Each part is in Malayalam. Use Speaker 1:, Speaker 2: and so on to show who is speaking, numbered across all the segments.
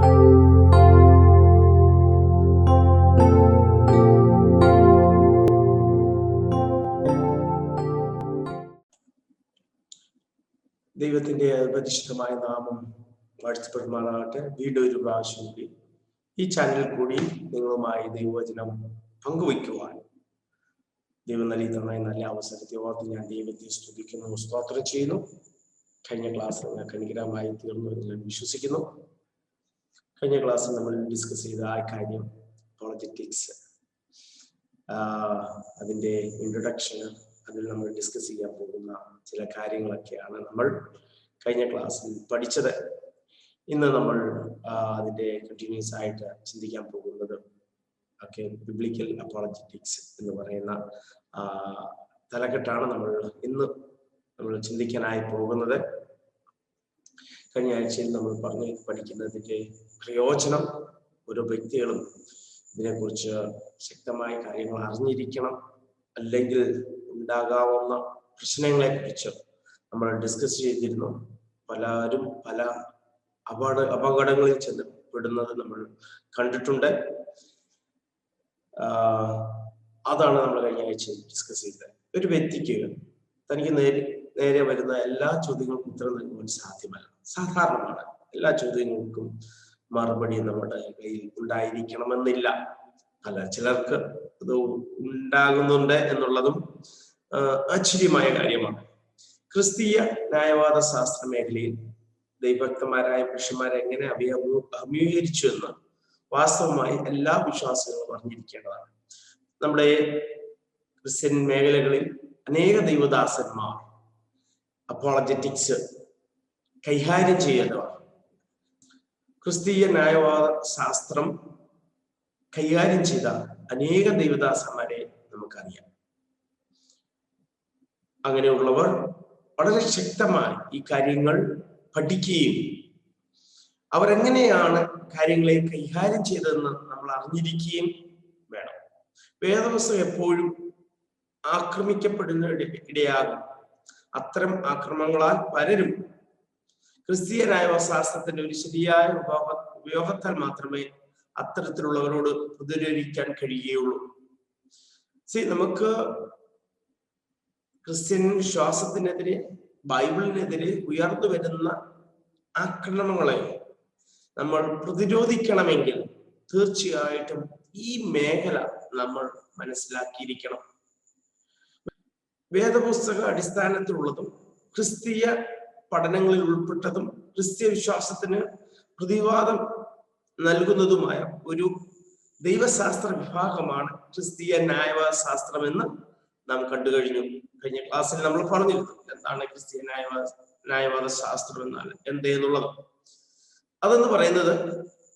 Speaker 1: ദൈവത്തിന്റെ പരിശുദ്ധമായ നാമം വാഴ്ത്തപ്പെടുമാറാകട്ടെ. വീണ്ടും ഒരു പ്രാവശ്യം കൂടി ഈ ചാനലിൽ കൂടി നിങ്ങളുമായി ദൈവവചനം പങ്കുവയ്ക്കുവാൻ ദൈവം നൽകിയ നല്ല അവസരത്തെ ഓർത്ത് ഞാൻ ദൈവത്തെ സ്തുതിക്കുന്നു, സ്തോത്രം ചെയ്യുന്നു. കഴിഞ്ഞ ക്ലാസ്സിൽ നിങ്ങൾക്ക് അനുഗ്രഹമായി തീർന്നു എന്ന് ഞാൻ വിശ്വസിക്കുന്നു. കഴിഞ്ഞ ക്ലാസ്സിൽ നമ്മൾ ഡിസ്കസ് ചെയ്ത ആ കാര്യം അപ്പോളജറ്റിക്സ്, അതിൻ്റെ ഇൻട്രൊഡക്ഷന്, അതിൽ നമ്മൾ ഡിസ്കസ് ചെയ്യാൻ പോകുന്ന ചില കാര്യങ്ങളൊക്കെയാണ് നമ്മൾ കഴിഞ്ഞ ക്ലാസ്സിൽ പഠിച്ചത്. ഇന്ന് നമ്മൾ അതിൻ്റെ കണ്ടിന്യൂസ് ആയിട്ട് ചിന്തിക്കാൻ പോകുന്നത് ബിബ്ലിക്കൽ അപ്പോളജറ്റിക്സ് എന്ന് പറയുന്ന തലക്കെട്ടാണ് ഇന്ന് നമ്മൾ ചിന്തിക്കാനായി പോകുന്നത്. കഴിഞ്ഞ ആഴ്ചയിൽ നമ്മൾ പഠിക്കുന്നതിൻ്റെ പ്രയോജനം, ഓരോ വ്യക്തികളും ഇതിനെക്കുറിച്ച് ശക്തമായ കാര്യങ്ങൾ അറിഞ്ഞിരിക്കണം, അല്ലെങ്കിൽ ഉണ്ടാകാവുന്ന പ്രശ്നങ്ങളെ കുറിച്ച് നമ്മൾ ഡിസ്കസ് ചെയ്തിരുന്നു. പലരും പല അപകടങ്ങളിൽ ചെന്നപ്പെടുന്നത് നമ്മൾ കണ്ടിട്ടുണ്ട്. അതാണ് നമ്മൾ കഴിഞ്ഞ ആഴ്ചയിൽ ഡിസ്കസ് ചെയ്തത്. ഒരു വ്യക്തിക്ക് തനിക്ക് നേരെ വരുന്ന എല്ലാ ചോദ്യങ്ങൾക്കും ഉത്തരം നൽകുവാൻ സാധ്യമല്ല, സാധാരണമാണ്. എല്ലാ ചോദ്യങ്ങൾക്കും മറുപടി നമ്മുടെ കയ്യിൽ ഉണ്ടായിരിക്കണമെന്നില്ല. ചിലർക്ക് അത് ഉണ്ടാകുന്നുണ്ട് എന്നുള്ളതും ആശ്ചര്യമായ കാര്യമാണ്. ക്രിസ്തീയ ന്യായവാദ ശാസ്ത്ര മേഖലയിൽ ദൈവഭക്തന്മാരായ പുരുഷന്മാരെ എങ്ങനെ അഭിമുഖീകരിച്ചു എന്ന് വാസ്തവമായി എല്ലാ വിശ്വാസികളും അറിഞ്ഞിരിക്കേണ്ടതാണ്. നമ്മുടെ ക്രിസ്ത്യൻ മേഖലകളിൽ അനേക ദൈവദാസന്മാർ അപ്പോളജറ്റിക്സ് കൈകാര്യം ചെയ്യേണ്ടതാണ്. ക്രിസ്തീയ ന്യായവാദ ശാസ്ത്രം കൈകാര്യം ചെയ്ത അനേക ദൈവദാസന്മാരെ നമുക്കറിയാം. അങ്ങനെയുള്ളവർ വളരെ ശക്തമായി ഈ കാര്യങ്ങൾ പഠിക്കുകയും അവരെങ്ങനെയാണ് കാര്യങ്ങളെ കൈകാര്യം ചെയ്തതെന്ന് നമ്മൾ അറിഞ്ഞിരിക്കുകയും വേണം. വേദപുസ്തകം എപ്പോഴും ആക്രമിക്കപ്പെടുന്ന ഇടയാകും. അത്തരം ആക്രമണങ്ങളാൽ പലരും ക്രിസ്തീയ ന്യായശാസ്ത്രത്തിന്റെ ഒരു ശരിയായ ഉപയോഗത്താൽ മാത്രമേ അത്തരത്തിലുള്ളവരോട് പ്രതിരോധിക്കാൻ കഴിയുകയുള്ളൂ. നമുക്ക് ക്രിസ്ത്യൻ വിശ്വാസത്തിനെതിരെ, ബൈബിളിനെതിരെ ഉയർന്നു വരുന്ന ആക്രമണങ്ങളെ നമ്മൾ പ്രതിരോധിക്കണമെങ്കിൽ തീർച്ചയായിട്ടും ഈ മേഖല നമ്മൾ മനസ്സിലാക്കിയിരിക്കണം. വേദപുസ്തക അടിസ്ഥാനത്തിലുള്ളതും ക്രിസ്തീയ പഠനങ്ങളിൽ ഉൾപ്പെട്ടതും ക്രിസ്തീയ വിശ്വാസത്തിന് പ്രതിവാദം നൽകുന്നതുമായ ഒരു ദൈവശാസ്ത്ര വിഭാഗമാണ് ക്രിസ്തീയ ന്യായവാദ ശാസ്ത്രം എന്ന് നാം കണ്ടു കഴിഞ്ഞു. കഴിഞ്ഞ ക്ലാസ്സിൽ നമ്മൾ പറഞ്ഞിരുന്നു എന്താണ് ക്രിസ്തീയ ന്യായവാദ ശാസ്ത്രം എന്നാൽ എന്നുള്ളത്. അതെന്ന് പറയുന്നത്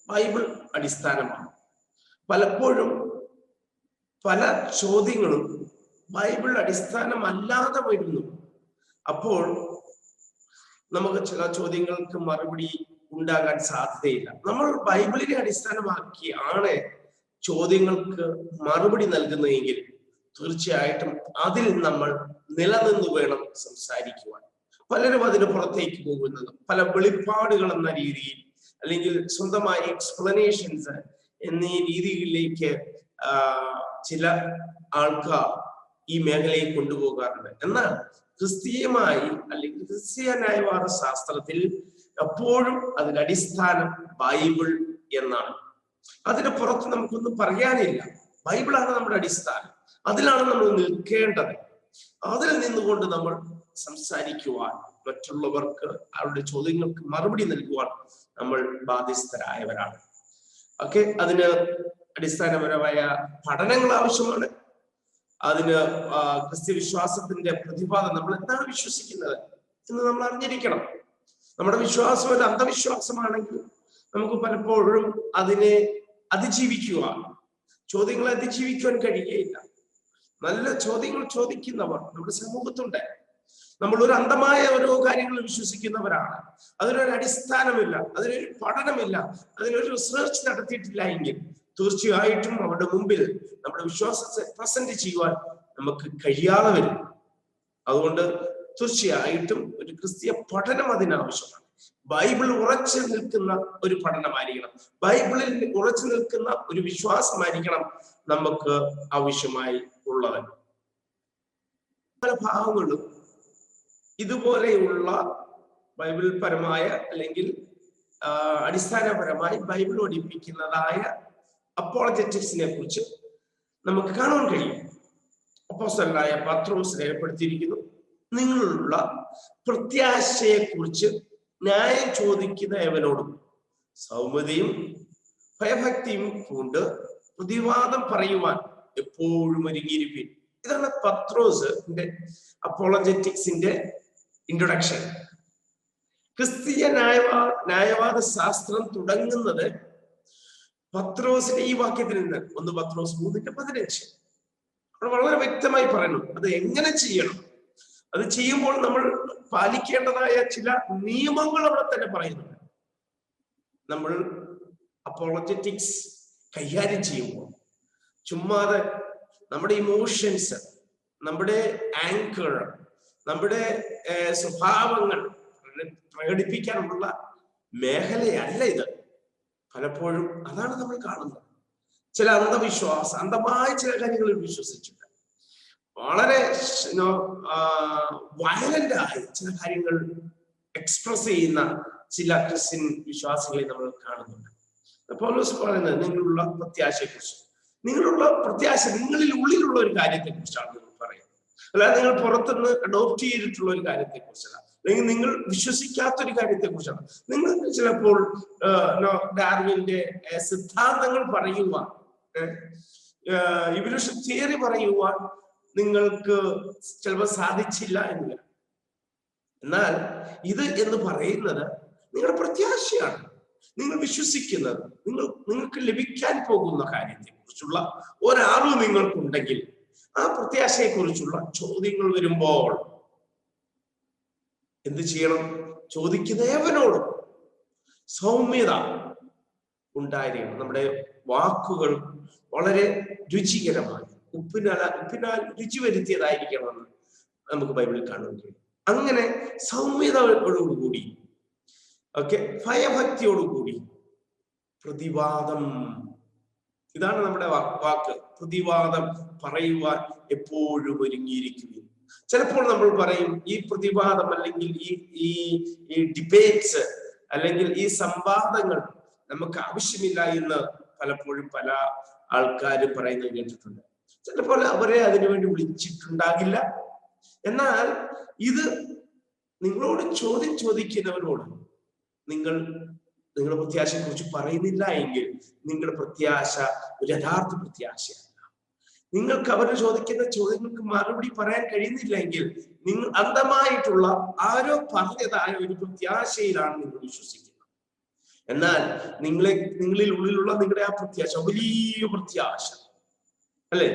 Speaker 1: ബൈബിൾ അടിസ്ഥാനമാണ്. പലപ്പോഴും പല ചോദ്യങ്ങളും ബൈബിൾ അടിസ്ഥാനമല്ലാതെ വരുന്നു. അപ്പോൾ നമുക്ക് ചില ചോദ്യങ്ങൾക്ക് മറുപടി ഉണ്ടാകാൻ സാധ്യതയില്ല. നമ്മൾ ബൈബിളിനെ അടിസ്ഥാനമാക്കിയാണ് ചോദ്യങ്ങൾക്ക് മറുപടി നൽകുന്നതെങ്കിൽ തീർച്ചയായിട്ടും അതിൽ നമ്മൾ നിലനിന്ന് വേണം സംസാരിക്കുവാൻ. പലരും അതിന് പുറത്തേക്ക് പോകുന്നത് പല വെളിപ്പാടുകൾ എന്ന രീതിയിൽ, അല്ലെങ്കിൽ സ്വന്തമായ എക്സ്പ്ലനേഷൻസ് എന്നീ രീതികളിലേക്ക് ചില ആൾക്കാർ ഈ മേഖലയെ കൊണ്ടുപോകാറുണ്ട്. എന്നാൽ ക്രിസ്തീയമായി അല്ലെങ്കിൽ ക്രിസ്തീയ ന്യായവാദ ശാസ്ത്രത്തിൽ എപ്പോഴും അതിന്റെ അടിസ്ഥാനം ബൈബിൾ എന്നാണ്. അതിന് പുറത്ത് നമുക്കൊന്നും പറയാനില്ല. ബൈബിളാണ് നമ്മുടെ അടിസ്ഥാനം, അതിലാണ് നമ്മൾ നിൽക്കേണ്ടത്. അതിൽ നിന്നുകൊണ്ട് നമ്മൾ സംസാരിക്കുവാൻ, മറ്റുള്ളവർക്ക് അവരുടെ ചോദ്യങ്ങൾക്ക് മറുപടി നൽകുവാൻ നമ്മൾ ബാധ്യസ്ഥരായവരാണ്. അതിന് അടിസ്ഥാനപരമായ പഠനങ്ങൾ ആവശ്യമാണ്. അതിന് ക്രിസ്ത്യ വിശ്വാസത്തിന്റെ പ്രതിപാദനം, നമ്മൾ എന്താണ് വിശ്വസിക്കുന്നത് എന്ന് നമ്മൾ അറിഞ്ഞിരിക്കണം. നമ്മുടെ വിശ്വാസം ഒരു അന്ധവിശ്വാസമാണെങ്കിൽ നമുക്ക് പലപ്പോഴും അതിനെ അതിജീവിക്കുവാൻ, ചോദ്യങ്ങളെ അതിജീവിക്കുവാൻ കഴിയുകയില്ല. നല്ല ചോദ്യങ്ങൾ ചോദിക്കുന്നവർ നമ്മുടെ സമൂഹത്തുണ്ട്. നമ്മൾ ഒരു അന്ധമായ ഓരോ കാര്യങ്ങൾ വിശ്വസിക്കുന്നവരാണ്. അതിനൊരു അടിസ്ഥാനമില്ല, അതിനൊരു പഠനമില്ല, അതിനൊരു റിസർച്ച് നടത്തിയിട്ടില്ല എങ്കിൽ തീർച്ചയായിട്ടും അവരുടെ മുമ്പിൽ നമ്മുടെ വിശ്വാസത്തെ പ്രസന്റ് ചെയ്യുവാൻ നമുക്ക് കഴിയാതെ വരും. അതുകൊണ്ട് തീർച്ചയായിട്ടും ഒരു ക്രിസ്തീയ പഠനം അതിനാവശ്യമാണ്. ബൈബിൾ ഉറച്ചു നിൽക്കുന്ന ഒരു പഠനമായിരിക്കണം. ബൈബിളിൽ ഉറച്ചു നിൽക്കുന്ന ഒരു വിശ്വാസമായിരിക്കണം നമുക്ക് ആവശ്യമായി ഉള്ളത്. പല ഭാഗങ്ങളും ഇതുപോലെയുള്ള ബൈബിൾ പരമായ അല്ലെങ്കിൽ അടിസ്ഥാനപരമായി ബൈബിൾ പഠിപ്പിക്കുന്നതായ അപ്പോളജറ്റിക്സിനെ കുറിച്ച് നമുക്ക് കാണാൻ കഴിയും. അപ്പോസ്തലനായ പത്രോസ് രേഖപ്പെടുത്തിയിരിക്കുന്നു, നിങ്ങളുള്ള പ്രത്യാശയെ കുറിച്ച് ന്യായം ചോദിക്കുന്ന ഏവനോടും സൗമ്യതയും ഭയഭക്തിയും കൊണ്ട് പ്രതിവാദം പറയുവാൻ എപ്പോഴും ഒരുങ്ങിയിരിപ്പിൻ. ഇതാണ് പത്രോസിന്റെ അപ്പോളജറ്റിക്സിന്റെ ഇൻട്രൊഡക്ഷൻ. ക്രിസ്തീയ ന്യായവാദ ശാസ്ത്രം തുടങ്ങുന്നത് പത്രോസിന്റെ ഈ വാക്യത്തിൽ നിന്ന്. 1 പത്രോസ് 3:15 വളരെ വ്യക്തമായി പറയുന്നു അത് എങ്ങനെ ചെയ്യണം. അത് ചെയ്യുമ്പോൾ നമ്മൾ പാലിക്കേണ്ടതായ ചില നിയമങ്ങൾ അവിടെ തന്നെ പറയുന്നുണ്ട്. നമ്മൾ അപ്പോളജറ്റിക്സ് കൈകാര്യം ചെയ്യുമ്പോൾ ചുമ്മാതെ നമ്മുടെ ഇമോഷൻസ്, നമ്മുടെ ആങ്കർ, നമ്മുടെ സ്വഭാവങ്ങൾ പ്രകടിപ്പിക്കാനുള്ള മേഖലയല്ല ഇത്. പലപ്പോഴും അതാണ് നമ്മൾ കാണുന്നത്. ചില അന്ധമായ ചില കാര്യങ്ങളിൽ വിശ്വസിച്ചിട്ട് വളരെ വയലന്റായി ചില കാര്യങ്ങൾ എക്സ്പ്രസ് ചെയ്യുന്ന ചില ക്രിസ്ത്യൻ വിശ്വാസികളെ നമ്മൾ കാണുന്നുണ്ട്. പൗലോസ് പറയുന്നത് നിങ്ങളുള്ള പ്രത്യാശയെക്കുറിച്ച്, നിങ്ങളുടെ പ്രത്യാശ നിങ്ങളിൽ ഉള്ളിലുള്ള ഒരു കാര്യത്തെ കുറിച്ചാണ് നിങ്ങൾ പറയുന്നത്. അല്ലാതെ നിങ്ങൾ പുറത്തുനിന്ന് അഡോപ്റ്റ് ചെയ്തിട്ടുള്ള ഒരു കാര്യത്തെ കുറിച്ചല്ല, അല്ലെങ്കിൽ നിങ്ങൾ വിശ്വസിക്കാത്തൊരു കാര്യത്തെ കുറിച്ചാണ്. നിങ്ങൾക്ക് ചിലപ്പോൾ ഡാർവിന്റെ സിദ്ധാന്തങ്ങൾ പറയുവാൻ, ഇവല്യൂഷൻ തിയറി പറയുവാൻ നിങ്ങൾക്ക് ചിലപ്പോൾ സാധിച്ചില്ല എന്നില്ല. എന്നാൽ ഇത് എന്ന് പറയുന്നത് നിങ്ങളുടെ പ്രത്യാശയാണ്. നിങ്ങൾ വിശ്വസിക്കുന്നത്, നിങ്ങൾക്ക് ലഭിക്കാൻ പോകുന്ന കാര്യത്തെ കുറിച്ചുള്ള ഒരറിവ് നിങ്ങൾക്കുണ്ടെങ്കിൽ ആ പ്രത്യാശയെ കുറിച്ചുള്ള ചോദ്യങ്ങൾ വരുമ്പോൾ എന്ത് ചെയ്യണം? ചോദിക്കുന്നവനോട് സൗമ്യത ഉണ്ടായിരിക്കണം. നമ്മുടെ വാക്കുകൾ വളരെ രുചികരമായി ഉപ്പിനാൽ രുചി വരുത്തിയതായിരിക്കണമെന്ന് നമുക്ക് ബൈബിളിൽ കാണാൻ കഴിയും. അങ്ങനെ സൗമ്യതയോടുകൂടി, ഭയഭക്തിയോടുകൂടി പ്രതിവാദം, ഇതാണ് നമ്മുടെ വാക്ക്, പ്രതിവാദം പറയുവാൻ എപ്പോഴും ഒരുങ്ങിയിരിക്കുകയും. ചിലപ്പോൾ നമ്മൾ പറയും ഈ പ്രതിവാദം അല്ലെങ്കിൽ ഈ ഡിബേറ്റ്സ് അല്ലെങ്കിൽ ഈ സംവാദങ്ങൾ നമുക്ക് ആവശ്യമില്ല എന്ന് പലപ്പോഴും പല ആൾക്കാരും പറയുന്നത് കേട്ടിട്ടുണ്ട്. ചിലപ്പോൾ അവരെ അതിനുവേണ്ടി വിളിച്ചിട്ടുണ്ടാകില്ല. എന്നാൽ ഇത് നിങ്ങളോട് ചോദിക്കുന്നവരോട് നിങ്ങളുടെ പ്രത്യാശയെ കുറിച്ച് പറയുന്നില്ല എങ്കിൽ നിങ്ങളുടെ പ്രത്യാശ ഒരു യഥാർത്ഥ പ്രത്യാശയല്ല. നിങ്ങൾക്ക് അവർ ചോദിക്കുന്ന ചോദ്യങ്ങൾക്ക് മറുപടി പറയാൻ കഴിയുന്നില്ല എങ്കിൽ നിങ്ങൾ അന്ധമായിട്ടുള്ള ആരോ പറഞ്ഞതായ ഒരു പ്രത്യാശയിലാണ് നിങ്ങൾ വിശ്വസിക്കുന്നത്. എന്നാൽ നിങ്ങളിൽ ഉള്ളിലുള്ള നിങ്ങളുടെ ആ പ്രത്യാശ വലിയ പ്രത്യാശ അല്ലെ,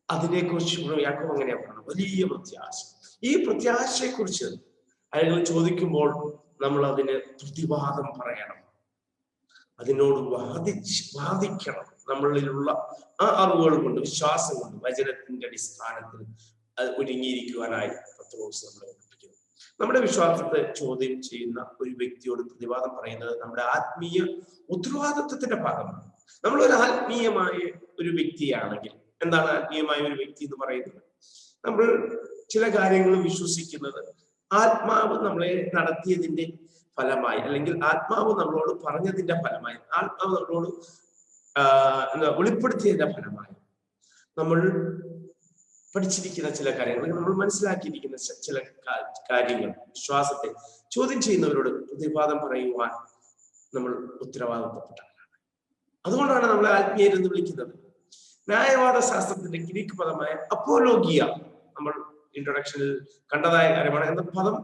Speaker 1: അതിനെക്കുറിച്ച് യാക്കോബ് അങ്ങനെയാ പറയുന്നത്, വലിയ പ്രത്യാശ. ഈ പ്രത്യാശയെ കുറിച്ച് അയാൾ ചോദിക്കുമ്പോൾ നമ്മൾ അതിന് പ്രതിവാദം പറയണം, അതിനോട് വാദിക്കണം. നമ്മളിലുള്ള ആ അറിവുകൾ കൊണ്ട്, വിശ്വാസം കൊണ്ട്, വചനത്തിന്റെ അടിസ്ഥാനത്തിൽ ഒരുങ്ങിയിരിക്കുവാനായി പത്രോസ് നമ്മളെ പഠിപ്പിക്കുന്നു. നമ്മുടെ വിശ്വാസത്തെ ചോദ്യം ചെയ്യുന്ന ഒരു വ്യക്തിയോട് പ്രതിവാദം പറയുന്നത് നമ്മുടെ ആത്മീയ ഉത്തരവാദിത്വത്തിന്റെ ഭാഗമാണ്. നമ്മളൊരു ആത്മീയമായ ഒരു വ്യക്തിയാണെങ്കിൽ, എന്താണ് ആത്മീയമായ ഒരു വ്യക്തി എന്ന് പറയുന്നത്? നമ്മൾ ചില കാര്യങ്ങൾ വിശ്വസിക്കുന്നത് ആത്മാവ് നമ്മളെ നടത്തിയതിന്റെ ഫലമായി, അല്ലെങ്കിൽ ആത്മാവ് നമ്മളോട് പറഞ്ഞതിന്റെ ഫലമായി, ആത്മാവ് നമ്മളോട് വെളിപ്പെടുത്തിയതിന്റെ ഫലമായി നമ്മൾ പഠിച്ചിരിക്കുന്ന ചില കാര്യങ്ങൾ, നമ്മൾ മനസ്സിലാക്കിയിരിക്കുന്ന ചില കാര്യങ്ങൾ, വിശ്വാസത്തെ ചോദ്യം ചെയ്യുന്നവരോട് പ്രതിവാദം പറയുവാൻ നമ്മൾ ഉത്തരവാദിത്തപ്പെട്ടവരാണ്. അതുകൊണ്ടാണ് നമ്മളെ ആത്മീയരെന്ന് വിളിക്കുന്നത്. ന്യായവാദ ശാസ്ത്രത്തിന്റെ ഗ്രീക്ക് പദമായ അപ്പോലോഗിയ, നമ്മൾ ഇൻട്രൊഡക്ഷനിൽ കണ്ടതായ കാര്യമാണ്. എന്ന പദം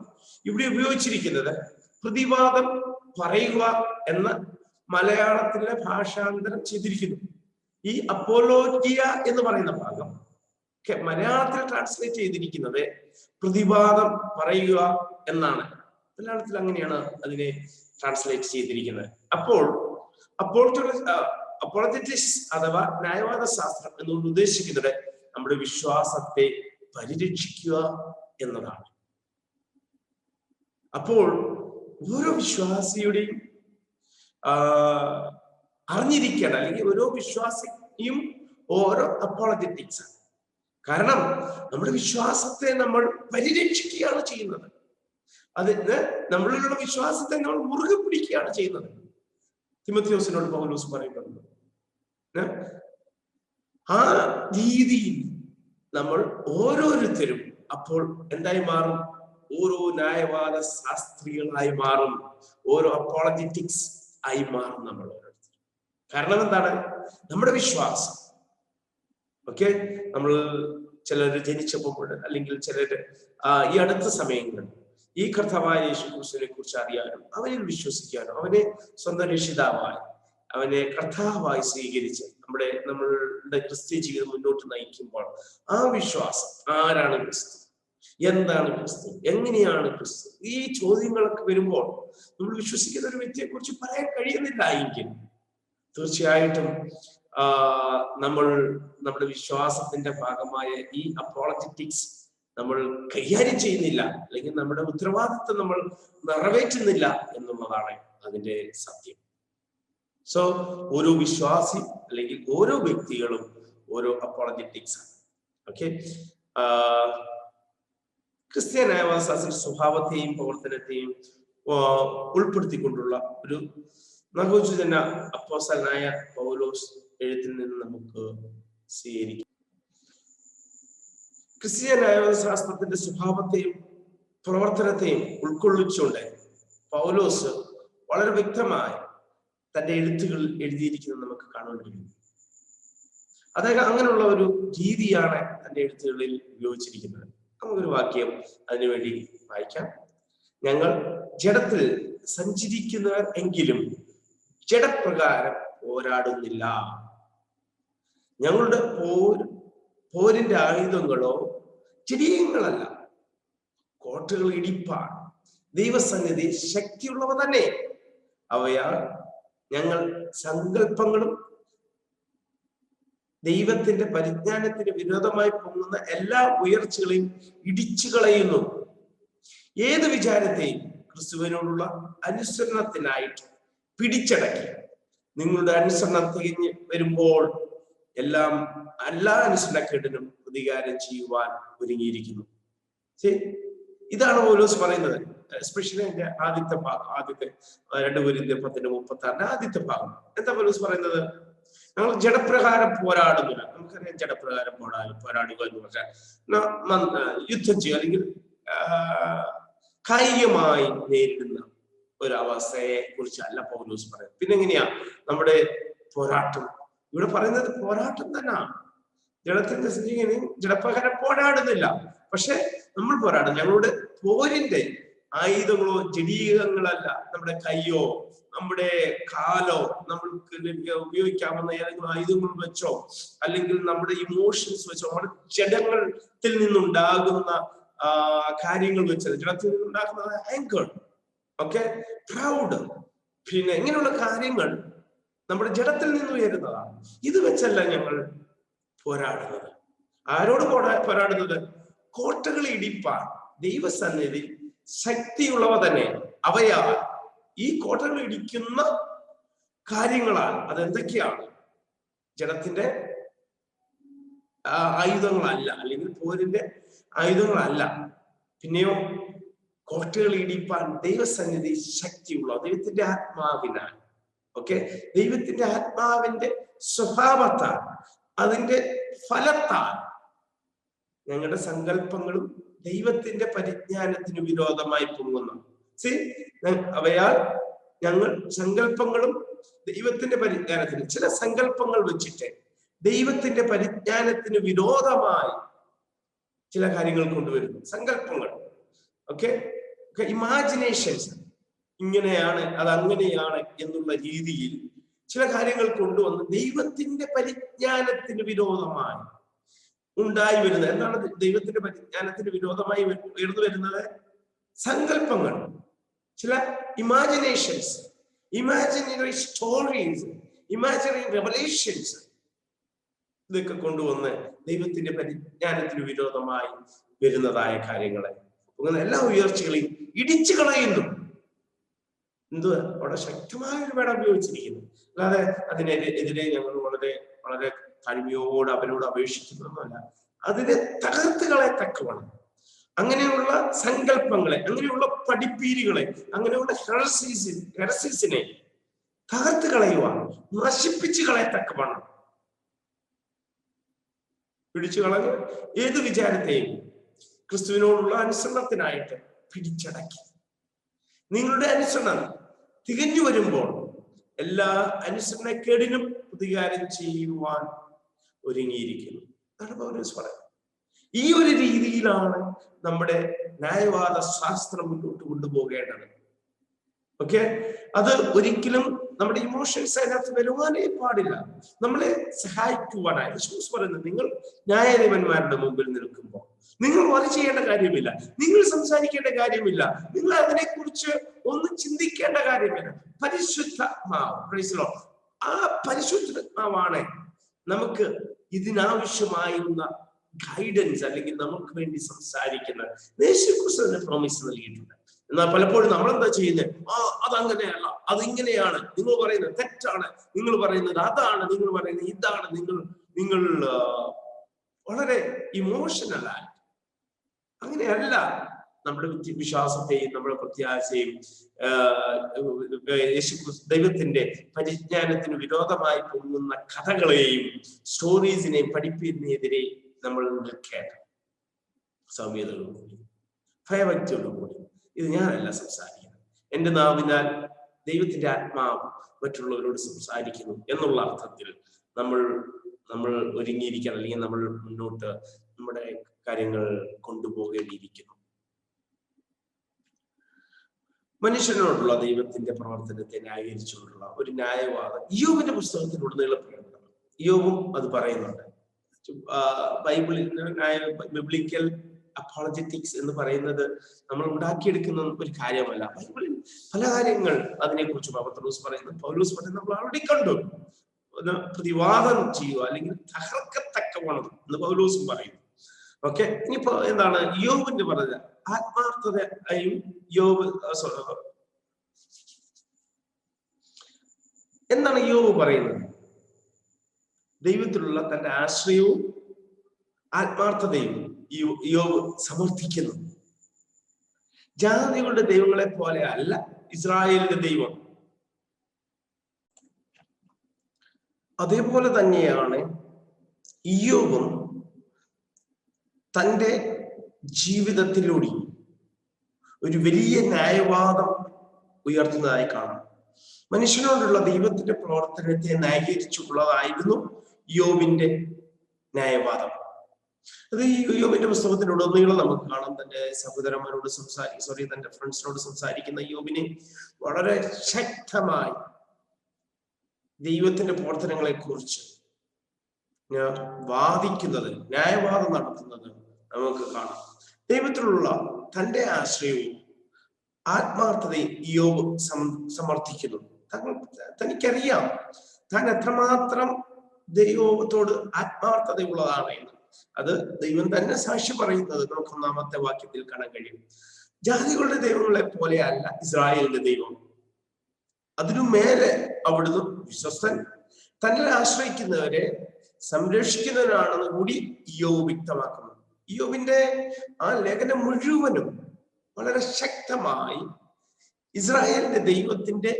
Speaker 1: ഇവിടെ ഉപയോഗിച്ചിരിക്കുന്നത് പ്രതിവാദം പറയുക എന്ന മലയാളത്തിലെ ഭാഷാന്തരം ചെയ്തിരിക്കുന്നു. ഈ അപ്പോലോഗിയ എന്ന് പറയുന്ന ഭാഗം മലയാളത്തിൽ ട്രാൻസ്ലേറ്റ് ചെയ്തിരിക്കുന്നത് പ്രതിവാദം പറയുക എന്നാണ്. മലയാളത്തിൽ അങ്ങനെയാണ് അതിനെ ട്രാൻസ്ലേറ്റ് ചെയ്തിരിക്കുന്നത്. അപ്പോൾ അപ്പോളജറ്റിക്സ് അഥവാ ന്യായവാദ ശാസ്ത്രം എന്നുകൊണ്ട് ഉദ്ദേശിക്കുന്നത് നമ്മുടെ വിശ്വാസത്തെ പരിരക്ഷിക്കുക എന്നതാണ്. അപ്പോൾ ഓരോ വിശ്വാസിയുടെയും അറിഞ്ഞിരിക്കേണ്ട, അല്ലെങ്കിൽ ഓരോ വിശ്വാസിയും ഓരോ അപ്പോളജറ്റിക്സ് ആണ്. കാരണം നമ്മുടെ വിശ്വാസത്തെ നമ്മൾ പരിരക്ഷിക്കുകയാണ് ചെയ്യുന്നത്. അതിന് നമ്മളിലുള്ള വിശ്വാസത്തെ നമ്മൾ മുറുകെ പിടിക്കുകയാണ് ചെയ്യുന്നത്. തിമോഥെയോസിനോട് പൗലോസ് പറയുന്നുണ്ട്. ആ രീതിയിൽ നമ്മൾ ഓരോരുത്തരും അപ്പോൾ എന്തായി മാറും? ഓരോ ന്യായവാദ ശാസ്ത്രികളായി മാറും, ഓരോ അപ്പോളജറ്റിക്സ് ആയി മാറും നമ്മൾ ഓരോരുത്തരും. കാരണം എന്താണ്? നമ്മുടെ വിശ്വാസം. ഓക്കെ, നമ്മൾ ചിലർ ജനിച്ചപ്പോൾ, അല്ലെങ്കിൽ ചിലര് ഈ അടുത്ത സമയങ്ങളിൽ ഈ കർത്താവായ യേശു ക്രിസ്തുവിനെ കുറിച്ച് അറിയാനും അവനിൽ വിശ്വസിക്കാനും അവനെ സ്വന്തം രക്ഷിതാവായി, അവനെ കർത്താവായി സ്വീകരിച്ച് നമ്മളുടെ ക്രിസ്ത്യ ജീവിതം മുന്നോട്ട് നയിക്കുമ്പോൾ ആ വിശ്വാസം, ആരാണ് ക്രിസ്തു, എന്താണ് ക്രിസ്തു, എങ്ങനെയാണ് ക്രിസ്തു, ഈ ചോദ്യങ്ങളൊക്കെ വരുമ്പോൾ നമ്മൾ വിശ്വസിക്കുന്ന ഒരു വ്യക്തിയെ കുറിച്ച് പറയാൻ കഴിയുന്നില്ല എങ്കിൽ തീർച്ചയായിട്ടും നമ്മുടെ വിശ്വാസത്തിന്റെ ഭാഗമായ ഈ അപ്പോളജറ്റിക്സ് നമ്മൾ കൈകാര്യം ചെയ്യുന്നില്ല, അല്ലെങ്കിൽ നമ്മുടെ ഉത്തരവാദിത്വം നമ്മൾ നിറവേറ്റുന്നില്ല എന്നുള്ളതാണ് അതിന്റെ സത്യം. സോ ഓരോ വിശ്വാസി അല്ലെങ്കിൽ ഓരോ വ്യക്തികളും ഓരോ അപ്പോളജറ്റിക്സ് ആണ്. ഓക്കെ, ക്രിസ്ത്യൻ ന്യായവാദശാസ്ത്ര സ്വഭാവത്തെയും പ്രവർത്തനത്തെയും ഉൾപ്പെടുത്തിക്കൊണ്ടുള്ള ഒരു നഹോചന അപ്പോസ്തലനായ പൗലോസ് എഴുത്തിൽ നിന്ന് നമുക്ക് സ്വീകരിക്കാം. ക്രിസ്ത്യൻ ന്യായവാദശാസ്ത്രത്തിന്റെ സ്വഭാവത്തെയും പ്രവർത്തനത്തെയും ഉൾക്കൊള്ളിച്ചുകൊണ്ട് പൗലോസ് വളരെ വ്യക്തമായി തന്റെ എഴുത്തുകളിൽ എഴുതിയിരിക്കുന്നത് നമുക്ക് കാണാൻ കഴിയും. അദ്ദേഹം അങ്ങനെയുള്ള ഒരു രീതിയാണ് തന്റെ എഴുത്തുകളിൽ ഉപയോഗിച്ചിരിക്കുന്നത്. നമുക്കൊരു വാക്യം അതിനുവേണ്ടി വായിക്കാം. ഞങ്ങൾ ജഡത്തിൽ സഞ്ചരിക്കുന്നവർ എങ്കിലും ജഡപ്രകാരം പോരാടുന്നില്ല. ഞങ്ങളുടെ പോരിന്റെ ആയുധങ്ങളോ ജഡീയങ്ങളല്ല, കോട്ടകൾ ഇടിപ്പാൻ ദൈവസന്നിധി ശക്തിയുള്ളവ തന്നെ. അവയാൽ ഞങ്ങൾ സങ്കല്പങ്ങളും ദൈവത്തിന്റെ പരിജ്ഞാനത്തിന് വിരോധമായി പൊങ്ങുന്ന എല്ലാ ഉയർച്ചകളെയും ഇടിച്ചു കളയുന്നു. ഏത് വിചാരത്തെയും ക്രിസ്തുവിനോടുള്ള അനുസരണത്തിനായിട്ട് പിടിച്ചടക്കി നിങ്ങളുടെ അനുസരണം തികഞ്ഞ് വരുമ്പോൾ എല്ലാ അനുസരണക്കേടിനും പ്രതികാരം ചെയ്യുവാൻ ഒരുങ്ങിയിരിക്കുന്നു. ഇതാണ് പൗലോസ് പറയുന്നത്. എസ്പെഷ്യലി എന്റെ ആദ്യത്തെ 2 കൊരിന്ത്യർ 10:36 ആദ്യത്തെ ഭാഗം. എന്താ പൗലോസ് പറയുന്നത്? ഞങ്ങൾ ജഡപ്രകാരം പോരാടുന്നില്ല. നമുക്കറിയാം ജഡപ്രകാരം പോരാടുക എന്ന് പറഞ്ഞാൽ യുദ്ധം ചെയ്യുക, അല്ലെങ്കിൽ കായികമായി നേരിടുന്ന ഒരവസ്ഥയെ കുറിച്ചല്ല പൗലോസ് പറയുന്നത്. പിന്നെ എങ്ങനെയാ നമ്മുടെ പോരാട്ടം? ഇവിടെ പറയുന്നത് പോരാട്ടം തന്നെയാണ്. ജഡത്തിന്റെ ജഡപ്രകാരം പോരാടുന്നില്ല, പക്ഷെ നമ്മൾ പോരാടും. ഞങ്ങളുടെ പോരിന്റെ ആയുധങ്ങളോ ജഡീകങ്ങളല്ല. നമ്മുടെ കയ്യോ നമ്മുടെ കാലോ നമ്മൾക്ക് ഉപയോഗിക്കാവുന്ന ഏതെങ്കിലും ആയുധങ്ങൾ വെച്ചോ, അല്ലെങ്കിൽ നമ്മുടെ ഇമോഷൻസ് വെച്ചോ, നമ്മുടെ ജഡത്തിൽ നിന്നുണ്ടാകുന്ന കാര്യങ്ങൾ വെച്ചത്, ജഡത്തിൽ നിന്നുണ്ടാകുന്ന ആങ്കർ, ഓക്കെ, പ്രൗഡ്, പിന്നെ ഇങ്ങനെയുള്ള കാര്യങ്ങൾ നമ്മുടെ ജഡത്തിൽ നിന്ന് ഉയരുന്നതാണ്. ഇത് വെച്ചല്ല ഞങ്ങൾ പോരാടുന്നത്. ആരോട് പോരാടുന്നത്? കോട്ടകൾ ഇടിപ്പാൻ ദൈവസന്നിധി ശക്തിയുള്ളവ തന്നെ. അവയാൽ ഈ കോട്ടകൾ ഇടിക്കുന്ന കാര്യങ്ങളാൽ, അതെന്തൊക്കെയാണ്? ജഡത്തിന്റെ ആയുധങ്ങളല്ല, അല്ലെങ്കിൽ പോരിന്റെ ആയുധങ്ങളല്ല. പിന്നെയോ കോട്ടകൾ ഇടിപ്പാൻ ദൈവസന്നിധി ശക്തിയുള്ള ദൈവത്തിന്റെ ആത്മാവിനാൽ, ഓക്കെ, ദൈവത്തിന്റെ ആത്മാവിന്റെ സ്വഭാവത്താൽ, അതിന്റെ ഫലത്താൽ ഞങ്ങളുടെ സങ്കല്പങ്ങളും ദൈവത്തിന്റെ പരിജ്ഞാനത്തിന് വിരോധമായി പൊങ്ങുന്നു. അവയാൽ ഞങ്ങൾ സങ്കല്പങ്ങളും ദൈവത്തിന്റെ പരിജ്ഞാനത്തിന്, ചില സങ്കല്പങ്ങൾ വെച്ചിട്ട് ദൈവത്തിന്റെ പരിജ്ഞാനത്തിന് വിരോധമായി ചില കാര്യങ്ങൾ കൊണ്ടുവരുന്നു. സങ്കല്പങ്ങൾ, ഓക്കെ, ഇമാജിനേഷൻസ്, ഇങ്ങനെയാണ്, അത് അങ്ങനെയാണ് എന്നുള്ള രീതിയിൽ ചില കാര്യങ്ങൾ കൊണ്ടുവന്ന് ദൈവത്തിന്റെ പരിജ്ഞാനത്തിന് വിരോധമായി ഉണ്ടായി വരുന്നത്. എന്താണ് ദൈവത്തിന്റെ പരിജ്ഞാനത്തിന് വിരോധമായി ഉയർന്നു വരുന്നത്? സങ്കല്പങ്ങൾ, ചില imaginations, imaginary stories, imaginary revelations, ഇതൊക്കെ കൊണ്ടുവന്ന് ദൈവത്തിന്റെ പരിജ്ഞാനത്തിന് വിരോധമായി വരുന്നതായ കാര്യങ്ങളെ, അങ്ങനെ എല്ലാ ഉയർച്ചകളെയും ഇടിച്ചു കളയുന്നു. എന്തുവാ അവിടെ ശക്തമായ ഒരു വേട ഉപയോഗിച്ചിരിക്കുന്നു. അല്ലാതെ അതിനെതിരെ ഞങ്ങൾ വളരെ വളരെ താഴ്മയോട് അവരോട് അപേക്ഷിക്കുന്നൊന്നുമല്ല. അതിനെ തകർത്ത് കളയത്തക്കവണ്ണം അങ്ങനെയുള്ള സങ്കല്പങ്ങളെ, അങ്ങനെയുള്ള പഠിപ്പീരുകളെ, അങ്ങനെയുള്ള ഹെറസീസിനെ തകർത്ത് കളയുവാൻ, നശിപ്പിച്ച് കളയത്തക്കവണ്ണം പിടിച്ചു കളഞ്ഞ് ഏത് വിചാരത്തെയും ക്രിസ്തുവിനോടുള്ള അനുസരണത്തിനായിട്ട് പിടിച്ചടക്കി. നിങ്ങളുടെ അനുസരണം തികഞ്ഞു വരുമ്പോൾ എല്ലാ അനുസരണക്കേടിനും പ്രതികാരം ചെയ്യുവാൻ ഒരുങ്ങിയിരിക്കുന്നു. അതാണ് പൗലോസ് പറയുന്നത്. ഈ ഒരു രീതിയിലാണ് നമ്മുടെ ന്യായവാദ ശാസ്ത്രം മുന്നോട്ട് കൊണ്ടുപോകേണ്ടത്. ഓക്കെ, അത് ഒരിക്കലും നമ്മുടെ ഇമോഷൻസ് അതിനകത്ത് വരുവാനേ പാടില്ല. നമ്മളെ സഹായിക്കുവാനായി യേശു പറയുന്നത്, നിങ്ങൾ ന്യായാധിപന്മാരുടെ മുമ്പിൽ നിൽക്കുമ്പോൾ നിങ്ങൾ വറി ചെയ്യേണ്ട കാര്യമില്ല, നിങ്ങൾ സംസാരിക്കേണ്ട കാര്യമില്ല, നിങ്ങൾ അതിനെക്കുറിച്ച് ഒന്നും ചിന്തിക്കേണ്ട കാര്യമില്ല. പരിശുദ്ധാത്മാവ്, ആ പരിശുദ്ധാത്മാവാണ് നമുക്ക് ഇതിനാവശ്യമായിരുന്ന ഗൈഡൻസ് അല്ലെങ്കിൽ നമുക്ക് വേണ്ടി സംസാരിക്കുന്നത്. യേശുക്രിസ്തു പ്രോമിസ് നൽകിയിട്ടുണ്ട്. എന്നാൽ പലപ്പോഴും നമ്മളെന്താ ചെയ്യുന്നത്? അതങ്ങനെയല്ല, അതിങ്ങനെയാണ്, നിങ്ങൾ പറയുന്നത് തെറ്റാണ്, നിങ്ങൾ പറയുന്നത് അതാണ്, നിങ്ങൾ പറയുന്നത് ഇതാണ്. നിങ്ങൾ വളരെ ഇമോഷണലായി അങ്ങനെയല്ല നമ്മുടെ വിശ്വാസത്തെയും നമ്മുടെ പ്രത്യാശയും ദൈവത്തിന്റെ പരിജ്ഞാനത്തിന് വിരോധമായി പോകുന്ന കഥകളെയും സ്റ്റോറീസിനെയും പഠിപ്പിക്കുന്നതിനെതിരെ നമ്മൾ നിൽക്കേണ്ട സൗമ്യതയോടുകൂടി, ഭയഭക്തിയോടുകൂടി. ഇത് ഞാനല്ല സംസാരിക്കുന്നത്, എന്റെ നാവിനാൽ ദൈവത്തിന്റെ ആത്മാവ് മറ്റുള്ളവരോട് സംസാരിക്കുന്നു എന്നുള്ള അർത്ഥത്തിൽ നമ്മൾ ഒരുങ്ങിയിരിക്കണം, അല്ലെങ്കിൽ നമ്മൾ മുന്നോട്ട് നമ്മുടെ കാര്യങ്ങൾ കൊണ്ടുപോകേണ്ടിയിരിക്കുന്നു. മനുഷ്യനോടുള്ള ദൈവത്തിന്റെ പ്രവർത്തനത്തെ ന്യായീകരിച്ചുകൊണ്ടുള്ള ഒരു ന്യായവാദം ഇയ്യോബിന്റെ പുസ്തകത്തിലുടനീളം പ്രകടമാണ്. ഇയ്യോബും അത് പറയുന്നുണ്ട്. ബൈബിളിൽ ബിബ്ലിക്കൽ അപ്പോളജറ്റിക്സ് എന്ന് പറയുന്നത് നമ്മൾ ഉണ്ടാക്കിയെടുക്കുന്ന ഒരു കാര്യമല്ല. ബൈബിളിൽ പല കാര്യങ്ങൾ അതിനെക്കുറിച്ച് പൗലോസ് പറയുന്നത് നമ്മൾ അവിടെ കണ്ടു. പ്രതിവാദം ചെയ്യുക അല്ലെങ്കിൽ തകർക്കത്തക്കവണ്ണം എന്ന് പൗലോസും പറയുന്നു. ഓക്കെ, ഇനിയിപ്പോ എന്താണ് ഇയ്യോബിന്റെ പറഞ്ഞത്? ആത്മാർത്ഥതയും എന്താണ് ഇയ്യോബ് പറയുന്നത്? ദൈവത്തിലുള്ള തന്റെ ആശ്രയവും ആത്മാർത്ഥതയും ഇയ്യോബ് സമർത്ഥിക്കുന്നു. ജാതികളുടെ ദൈവങ്ങളെ പോലെ അല്ല ഇസ്രായേലിന്റെ ദൈവം. അതേപോലെ തന്നെയാണ് ഇയ്യോബും തൻ്റെ ജീവിതത്തിലൂടെ ഒരു വലിയ ന്യായവാദം ഉയർത്തുന്നതായി കാണാം. മനുഷ്യനോടുള്ള ദൈവത്തിന്റെ പ്രവർത്തനത്തെ ന്യായീകരിച്ചുള്ളതായിരുന്നു ഇയ്യോബിന്റെ ന്യായവാദം. അത് ഈ ഇയ്യോബിന്റെ പുസ്തകത്തിലുടനീളം നമുക്ക് കാണാം. തന്റെ സഹോദരന്മാരോട് തന്റെ ഫ്രണ്ട്സിനോട് സംസാരിക്കുന്ന ഇയ്യോബിനെ വളരെ ശക്തമായി ദൈവത്തിന്റെ പ്രവർത്തനങ്ങളെ കുറിച്ച് വാദിക്കുന്നത്, ന്യായവാദം നടത്തുന്നത് നമുക്ക് കാണാം. ദൈവത്തിലുള്ള തന്റെ ആശ്രയവും ആത്മാർത്ഥതയും ഇയ്യോബ് സമർത്ഥിക്കുന്നു. തനിക്കറിയാം താൻ എത്രമാത്രം ദൈവത്തോട് ആത്മാർത്ഥതയുള്ളതാണ് എന്ന്. അത് ദൈവം തന്നെ സാക്ഷി പറയുന്നത് നമുക്ക് 1-ാമത്തെ വാക്യത്തിൽ കാണാൻ കഴിയും. ജാതികളുടെ ദൈവങ്ങളെ പോലെ അല്ല ഇസ്രായേലിന്റെ ദൈവം. അതിനു മേലെ അവിടുന്ന് വിശ്വസ്തൻ, തന്നെ ആശ്രയിക്കുന്നവരെ സംരക്ഷിക്കുന്നവനാണെന്ന് കൂടി ഇയ്യോബ് വ്യക്തമാക്കുന്നു. ഇയ്യോബിന്റെ ആ ലേഖനം മുഴുവനും വളരെ ശക്തമായി ഇസ്രായേലിന്റെ ദൈവത്തിന്റെ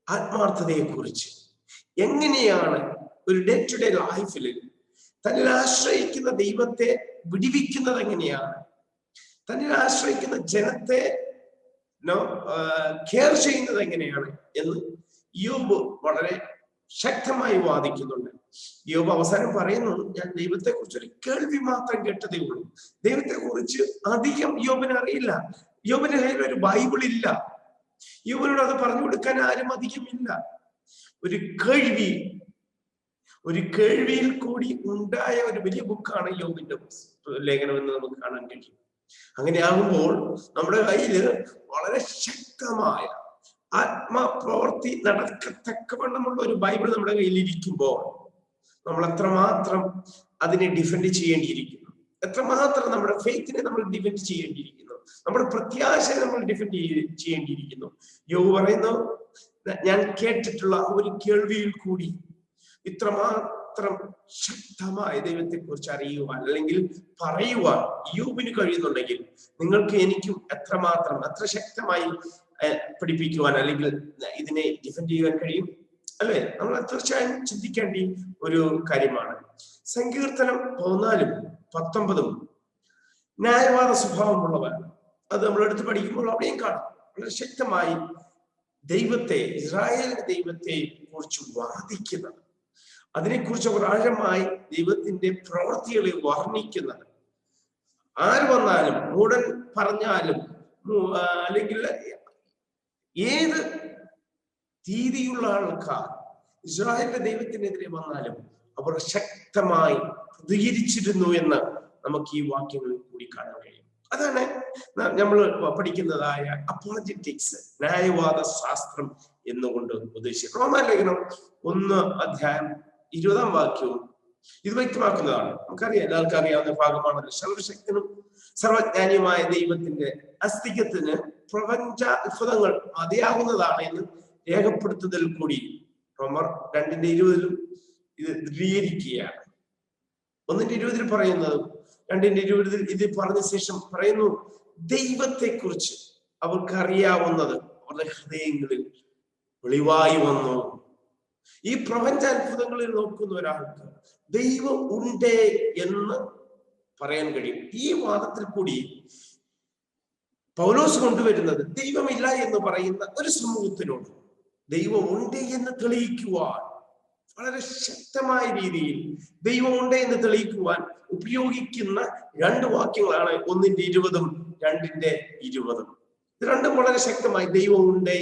Speaker 1: ആത്മാർത്ഥതയെ കുറിച്ച്, എങ്ങനെയാണ് ഒരു ഡേ ടു ഡേ ലൈഫിൽ തന്നിൽ ആശ്രയിക്കുന്ന ദൈവത്തെ വിടിവിക്കുന്നത് എങ്ങനെയാണ്, തന്നിൽ ആശ്രയിക്കുന്ന ജനത്തെ കെയർ ചെയ്യുന്നത് എങ്ങനെയാണ് എന്ന് ഇയ്യോബ് വളരെ ശക്തമായി വാദിക്കുന്നുണ്ട്. ഇയ്യോബ് അവസാനം പറയുന്നു, ഞാൻ ദൈവത്തെ കുറിച്ച് ഒരു കേൾവി മാത്രം കേട്ടതേ ഉള്ളൂ. ദൈവത്തെ കുറിച്ച് അധികം ഇയ്യോബിന് അറിയില്ല. ഇയ്യോബിന്റെ കയ്യിൽ ഒരു ബൈബിൾ ഇല്ല. ഇയ്യോബിനോട് അത് പറഞ്ഞു കൊടുക്കാൻ ആരും അധികം ഇല്ല. ഒരു കേൾവിയിൽ കൂടി ഉണ്ടായ ഒരു വലിയ ബുക്കാണ് ഇയ്യോബിന്റെ ലേഖനം എന്ന് നമുക്ക് കാണാൻ കഴിയും. അങ്ങനെയാകുമ്പോൾ നമ്മുടെ കയ്യില് വളരെ ശക്തമായ ആത്മപ്രവൃത്തി നടക്കത്തക്കവണ്ണമുള്ള ഒരു ബൈബിൾ നമ്മുടെ കയ്യിൽ ഇരിക്കുമ്പോൾ നമ്മൾ എത്രമാത്രം അതിനെ ഡിഫെൻഡ് ചെയ്യേണ്ടിയിരിക്കുന്നു. എത്രമാത്രം നമ്മുടെ ഫെയ്ത്തിനെ നമ്മൾ ഡിഫെൻഡ് ചെയ്യേണ്ടിയിരിക്കുന്നു, നമ്മുടെ പ്രത്യാശയെ നമ്മൾ ഡിഫെൻഡ് ചെയ്യേണ്ടിയിരിക്കുന്നു. യോബ് പറയുന്നു, ഞാൻ കേട്ടിട്ടുള്ള ഒരു കേൾവിയിൽ കൂടി ഇത്രമാത്രം ശക്തമായ ദൈവത്തെ കുറിച്ച് അറിയുവാൻ അല്ലെങ്കിൽ പറയുവാൻ യോബിന് കഴിയുന്നുണ്ടെങ്കിൽ നിങ്ങൾക്ക് എനിക്കും എത്ര ശക്തമായി പഠിപ്പിക്കുവാൻ അല്ലെങ്കിൽ ഇതിനെ ഡിഫെൻഡ് ചെയ്യുവാൻ കഴിയും അല്ലെ? നമ്മൾ തീർച്ചയായും ചിന്തിക്കേണ്ട ഒരു കാര്യമാണ്. സങ്കീർത്തനം 14-19 ന്യായവാദ സ്വഭാവമുള്ളവർ, അത് നമ്മൾ എടുത്ത് പഠിക്കുമ്പോൾ അവിടെയും കാണാം വളരെ ശക്തമായി ദൈവത്തെ, ഇസ്രായേലിന്റെ ദൈവത്തെ കുറിച്ച് വാദിക്കുന്നത്, അതിനെക്കുറിച്ച് അവർ ആഴമായി ദൈവത്തിന്റെ പ്രവൃത്തികളെ വർണ്ണിക്കുന്നത്. ആര് വന്നാലും, മൂടൻ പറഞ്ഞാലും അല്ലെങ്കിൽ ഏത് രീതിയുള്ള ആൾക്കാർ ഇസ്രായേലിന്റെ ദൈവത്തിനെതിരെ വന്നാലും അവർ ശക്തമായി പ്രതികരിച്ചിരുന്നു എന്ന് നമുക്ക് ഈ വാക്യങ്ങളിൽ കൂടി കാണാൻ കഴിയും. അതാണ് നമ്മൾ പഠിക്കുന്നതായ അപ്പോളജറ്റിക്സ്, ന്യായവാദ ശാസ്ത്രം എന്നുകൊണ്ട് ഉദ്ദേശിക്കുന്നത്. റോമാലേഖനം 1:20 ഇത് വ്യക്തമാക്കുന്നതാണ്. നമുക്കറിയാം, എല്ലാവർക്കും അറിയാവുന്ന ഭാഗമാണല്ലോ. സർവശക്തനും സർവജ്ഞാനിയുമായ ദൈവത്തിന്റെ അസ്തിത്വത്തിന് പ്രപഞ്ച അത്ഭുതങ്ങൾ മതിയാകുന്നതാണ് എന്ന് രേഖപ്പെടുത്തുന്നതിൽ കൂടി റോമർ 2:20 ഇത് ദൃഢീകരിക്കുകയാണ്. 1:20 പറയുന്നത്, 2:20 ഇത് പറഞ്ഞ ശേഷം പറയുന്നു, ദൈവത്തെ കുറിച്ച് അവർക്ക് അറിയാവുന്നത് അവരുടെ ഹൃദയങ്ങളിൽ വെളിവായി വന്നു. ഈ പ്രപഞ്ചാത്ഭുതങ്ങളിൽ നോക്കുന്ന ഒരാൾക്ക് ദൈവം ഉണ്ട് എന്ന് പറയാൻ കഴിയും. ഈ വാദത്തിൽ കൂടി പൗലോസ് കൊണ്ടുവരുന്നത് ദൈവമില്ല എന്ന് പറയുന്ന ഒരു സമൂഹത്തിനോട് ദൈവം ഉണ്ട് എന്ന് തെളിയിക്കുവാൻ, വളരെ ശക്തമായ രീതിയിൽ ദൈവം ഉണ്ട് എന്ന് തെളിയിക്കുവാൻ ഉപയോഗിക്കുന്ന 2 വാക്യങ്ങളാണ് 1:20, 2:20. ഇത് രണ്ടും വളരെ ശക്തമായി ദൈവം ഉണ്ട്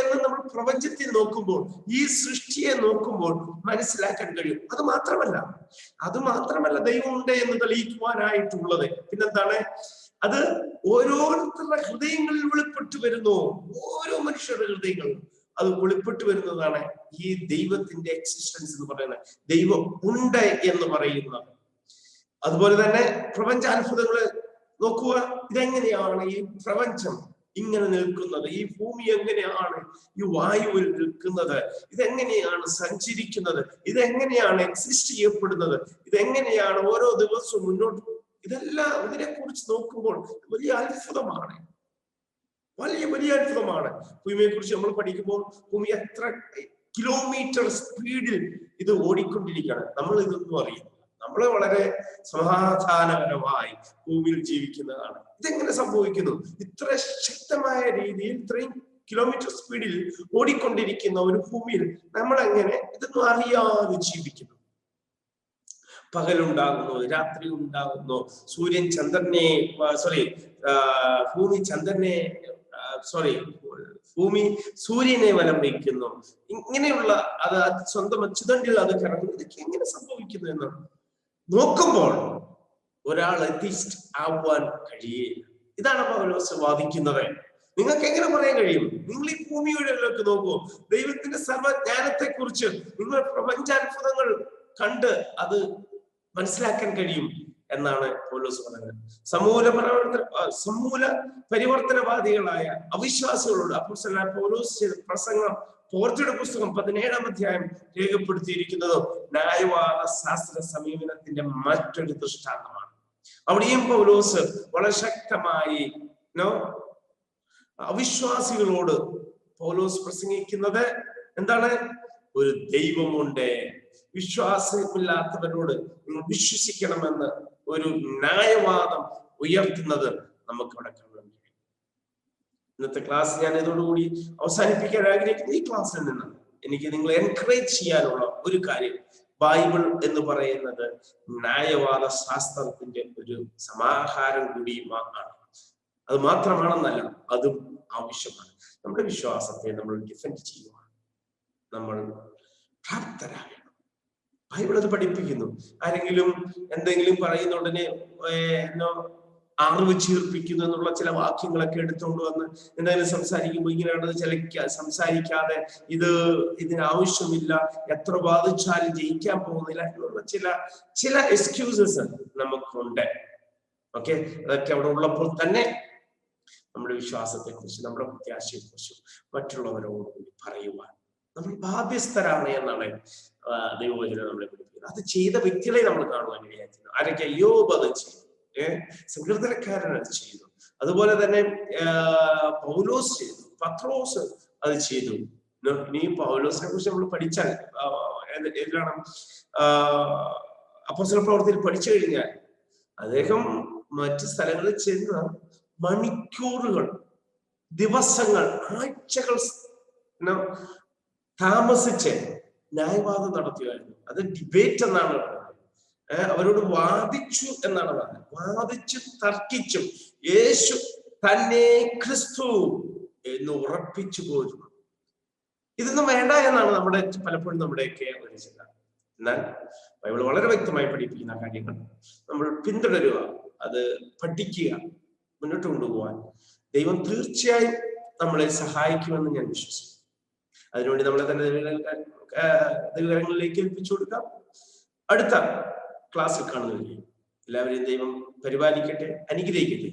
Speaker 1: എന്ന് നമ്മൾ പ്രപഞ്ചത്തിൽ നോക്കുമ്പോൾ, ഈ സൃഷ്ടിയെ നോക്കുമ്പോൾ മനസ്സിലാക്കാൻ കഴിയും. അത് മാത്രമല്ല ദൈവം ഉണ്ട് എന്ന് തെളിയിക്കുവാനായിട്ടുള്ളത് പിന്നെന്താണ്? അത് ഓരോരുത്തരുടെ ഹൃദയങ്ങളിൽ വെളിപ്പെട്ടു വരുന്നു. ഓരോ മനുഷ്യരുടെ ഹൃദയങ്ങളും അത് വെളിപ്പെട്ടു വരുന്നതാണ് ഈ ദൈവത്തിന്റെ എക്സിസ്റ്റൻസ് എന്ന് പറയുന്നത്, ദൈവം ഉണ്ട് എന്ന് പറയുന്നത്. അതുപോലെ തന്നെ പ്രപഞ്ചാത്ഭുതങ്ങള് നോക്കുക. ഇതെങ്ങനെയാണ് ഈ പ്രപഞ്ചം ഇങ്ങനെ നിൽക്കുന്നത്? ഈ ഭൂമി എങ്ങനെയാണ് ഈ വായുവിൽ നിൽക്കുന്നത്? ഇതെങ്ങനെയാണ് സഞ്ചരിക്കുന്നത്? ഇതെങ്ങനെയാണ് എക്സിസ്റ്റ് ചെയ്യപ്പെടുന്നത്? ഇതെങ്ങനെയാണ് ഓരോ ദിവസവും മുന്നോട്ട്? ഇതെല്ലാം ഇതിനെ കുറിച്ച് നോക്കുമ്പോൾ വലിയ അത്ഭുതമാണ്. വലിയ അത്ഭുതമാണ്. ഭൂമിയെ കുറിച്ച് നമ്മൾ പഠിക്കുമ്പോൾ ഭൂമി എത്ര കിലോമീറ്റർ സ്പീഡിൽ ഇത് ഓടിക്കൊണ്ടിരിക്കുകയാണ്. നമ്മൾ ഇതൊന്നും അറിയില്ല. നമ്മള് വളരെ സമാധാനപരമായി ഭൂമിയിൽ ജീവിക്കുന്നതാണ്. ഇതെങ്ങനെ സംഭവിക്കുന്നു? ഇത്ര ശക്തമായ രീതിയിൽ ഇത്രയും കിലോമീറ്റർ സ്പീഡിൽ ഓടിക്കൊണ്ടിരിക്കുന്ന ഒരു ഭൂമിയിൽ നമ്മൾ എങ്ങനെ ഇതൊന്നും അറിയാതെ ജീവിക്കുന്നു? പകലുണ്ടാകുന്നു, രാത്രി ഉണ്ടാകുന്നു, ഭൂമി സൂര്യനെ വലം വയ്ക്കുന്നു. ഇങ്ങനെയുള്ള അത് സ്വന്തം അച്ചുതണ്ടിൽ അത് കറങ്ങുന്നു. ഇതൊക്കെ എങ്ങനെ സംഭവിക്കുന്നു എന്ന് നോക്കുമ്പോൾ ഒരാൾ എത്തിസ്റ്റ് ആവാൻ കഴിയില്ല. ഇതാണ് പൗലോസ് വാദിക്കുന്നത്. നിങ്ങൾക്ക് എങ്ങനെ പറയാൻ കഴിയും? നിങ്ങൾ ഈ ഭൂമിയിലേക്ക് നോക്കൂ, ദൈവത്തിന്റെ സർവജ്ഞാനത്തെ കുറിച്ച് നിങ്ങൾ പ്രപഞ്ചാത്ഭുതങ്ങൾ കണ്ട് അത് മനസ്സിലാക്കാൻ കഴിയും എന്നാണ് പൗലോസ് പറയുന്നത്. സമൂല പരിവർത്തനവാദികളായ അവിശ്വാസികളോട് അപ്പോസ്തലനായ പൗലോസ് ചെയ്ത പ്രസംഗം പോർച്ചുയുടെ പുസ്തകം 17-ാം അധ്യായം രേഖപ്പെടുത്തിയിരിക്കുന്നത് ന്യായവാദ ശാസ്ത്ര സമീപനത്തിന്റെ മറ്റൊരു ദൃഷ്ടാന്തമാണ്. അവിടെയും പൗലോസ് വളരെ ശക്തമായി അവിശ്വാസികളോട് പൗലോസ് പ്രസംഗിക്കുന്നത് എന്താണ്? ഒരു ദൈവമുണ്ട്, വിശ്വാസമില്ലാത്തവരോട് നിങ്ങൾ വിശ്വസിക്കണമെന്ന് ഒരു ന്യായവാദം ഉയർത്തുന്നത് നമുക്ക് അവിടെ കാണാൻ കഴിയും. ഇന്നത്തെ ക്ലാസ് ഞാൻ ഇതോടുകൂടി അവസാനിപ്പിക്കാൻ ആഗ്രഹിക്കുന്ന ഈ ക്ലാസ്സിൽ നിന്ന് എനിക്ക് നിങ്ങളെ എൻകറേജ് ചെയ്യാനുള്ള ഒരു കാര്യം, ബൈബിൾ എന്ന് പറയുന്നത് ന്യായവാദ ശാസ്ത്രത്തിന്റെ ഒരു സമാഹാരം കൂടിയുമാണ്. അത് മാത്രമാണെന്നല്ല, അതും ആവശ്യമാണ്. നമ്മുടെ വിശ്വാസത്തെ നമ്മൾ ഡിഫെൻഡ് ചെയ്യുവാൻ നമ്മൾ പ്രാപ്തരാകണം. ബൈബിൾ അത് പഠിപ്പിക്കുന്നു. ആരെങ്കിലും എന്തെങ്കിലും പറയുന്ന ഉടനെ അറിവ് ചീർപ്പിക്കുന്നു എന്നുള്ള ചില വാക്യങ്ങളൊക്കെ എടുത്തുകൊണ്ട് വന്ന് എന്തെങ്കിലും സംസാരിക്കുമ്പോൾ ഇങ്ങനെയാണത് സംസാരിക്കാതെ ഇതിനാവശ്യമില്ല, എത്ര വാദിച്ചാലും ജയിക്കാൻ പോകുന്നില്ല എന്നുള്ള ചില എക്സ്ക്യൂസസ് നമുക്കുണ്ട്. ഓക്കെ, അതൊക്കെ അവിടെ ഉള്ളപ്പോൾ തന്നെ നമ്മുടെ വിശ്വാസത്തെക്കുറിച്ച്, നമ്മുടെ പ്രത്യാശയെക്കുറിച്ചും മറ്റുള്ളവരോട് കൂടി പറയുവാൻ നമ്മൾ ബാധ്യസ്ഥരാണ് എന്നാണ് ദൈവവചനം നമ്മളെ പഠിപ്പിക്കുന്നത്. അത് ചെയ്ത വ്യക്തികളെ നമ്മൾ കാണുവാൻ ഇടയായിരുന്നു. ആരൊക്കെ? യോബ് അത് ചെയ്തു, സങ്കീർത്തനക്കാരൻ അത് ചെയ്തു, അതുപോലെ തന്നെ പൗലോസ് ചെയ്തു, പത്രോസ് അത് ചെയ്തു. ഇനി പൗലോസിനെ കുറിച്ച് നമ്മൾ പഠിച്ചാൽ ഏതാണ് അപ്പോസ്തല പ്രവൃത്തിയിൽ പഠിച്ചു കഴിഞ്ഞാൽ അദ്ദേഹം മറ്റു സ്ഥലങ്ങളിൽ ചെന്ന് മണിക്കൂറുകൾ, ദിവസങ്ങൾ, ആഴ്ചകൾ താമസിച്ച് ന്യായവാദം നടത്തുകയായിരുന്നു. അത് ഡിബേറ്റ് എന്നാണ് പറയുന്നത്. അവരോട് വാദിച്ചു എന്നാണ് പറഞ്ഞത്. വാദിച്ചു തർക്കിച്ചു യേശു തന്നെ ക്രിസ്തു എന്ന് ഉറപ്പിച്ചു പോയിരുന്നു. ഇതൊന്നും വേണ്ട എന്നാണ് പലപ്പോഴും നമ്മുടെയൊക്കെ ഒരു ചിന്ത. എന്നാൽ ബൈബിൾ വളരെ വ്യക്തമായി പഠിപ്പിക്കുന്ന കാര്യങ്ങൾ നമ്മൾ പിന്തുടരുക, അത് പഠിക്കുക, മുന്നോട്ട് കൊണ്ടുപോകാൻ ദൈവം തീർച്ചയായും നമ്മളെ സഹായിക്കുമെന്ന് ഞാൻ വിശ്വസിക്കുന്നു. അതിനുവേണ്ടി നമ്മളെ തന്നെ ദൈവകരങ്ങളിലേക്ക് ഏൽപ്പിച്ചു കൊടുക്കാം. അടുത്ത ക്ലാസ്സിൽ കാണുന്നവരെയും എല്ലാവരെയും ദൈവം പരിപാലിക്കട്ടെ, അനുഗ്രഹിക്കട്ടെ.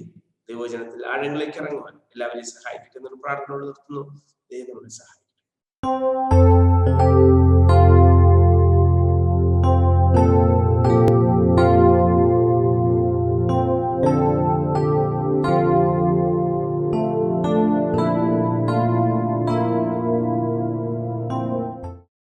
Speaker 1: ദൈവവചനത്തിൽ ആഴങ്ങളിലേക്ക് ഇറങ്ങുവാൻ എല്ലാവരെയും സഹായിക്കട്ടെ എന്നൊരു പ്രാർത്ഥനയോട് നിർത്തുന്നു. ദൈവം നമ്മളെ സഹായിക്കട്ടെ.